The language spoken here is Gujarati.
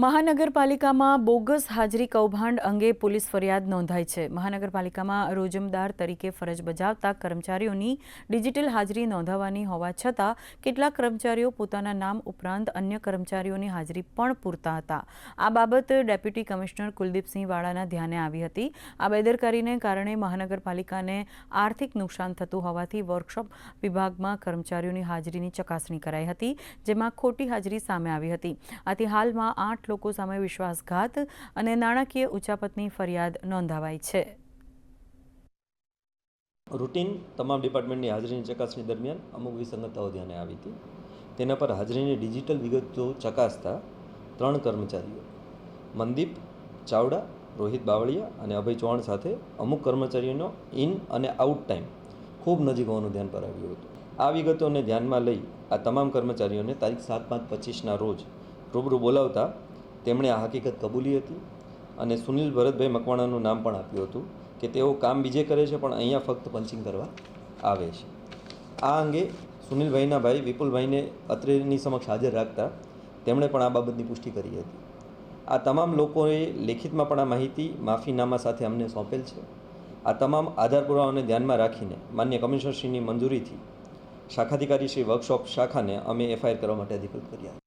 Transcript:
મહાનગરપાલિકામાં બોગસ હાજરી કૌભાંડ અંગે પોલીસ ફરિયાદ નોંધાઈ છે। મહાનગરપાલિકામાં રોજમદાર તરીકે ફરજ બજાવતા કર્મચારીઓની ડિજિટલ હાજરી નોંધાવવાની હોવા છતાં કેટલાક કર્મચારીઓ પોતાના નામ ઉપરાંત અન્ય કર્મચારીઓની હાજરી પણ પૂરતા હતા। આ બાબત ડેપ્યુટી કમિશનર કુલદીપસિંહ વાળાના ધ્યાને આવી હતી। આ બેદરકારીને કારણે મહાનગરપાલિકાને આર્થિક નુકસાન થતું હોવાથી વર્કશોપ વિભાગમાં કર્મચારીઓની હાજરીની ચકાસણી કરાઈ હતી, જેમાં ખોટી હાજરી સામે આવી હતી। આથી હાલમાં 8 લોકો સામે વિશ્વાસઘાત અને નાણાકીય ઉચાપતની ફરિયાદ નોંધાવાઈ છે। રૂટીન તમામ ડિપાર્ટમેન્ટની હાજરીની ચકાસણી દરમિયાન અમુક વિસંગતતાઓ ધ્યાને આવી હતી। તેના પર હાજરીની ડિજિટલ વિગતો ચકાસતા 3 કર્મચારીઓ મનદીપ ચાવડા, રોહિત બાવળિયા અને અભય ચૌહાણ સાથે અમુક કર્મચારીઓનો ઇન અને આઉટ ટાઈમ ખૂબ નજીક હોવાનું ધ્યાન પર આવ્યું હતું। આ વિગતોને ધ્યાનમાં લઈ આ તમામ કર્મચારીઓને તારીખ 7/5/25ના રોજ રૂબરૂ બોલાવતા તેમણે આ હકીકત કબૂલી હતી અને સુનિલ ભરતભાઈ મકવાણાનું નામ પણ આપ્યું હતું કે તેઓ કામ બીજે કરે છે પણ અહીંયા ફક્ત પંચિંગ કરવા આવે છે। આ અંગે સુનિલભાઈના ભાઈ વિપુલભાઈને અત્રેની સમક્ષ હાજર રાખતા તેમણે પણ આ બાબતની પુષ્ટિ કરી હતી। આ તમામ લોકોએ લેખિતમાં પણ આ માહિતી માફીનામા સાથે અમને સોંપેલ છે। આ તમામ આધાર પુરાવાઓને ધ્યાનમાં રાખીને માન્ય કમિશનરશ્રીની મંજૂરીથી શાખાધિકારી શ્રી વર્કશોપ શાખાને અમે એફઆઈઆર કરવા માટે અધિકૃત કર્યા છે।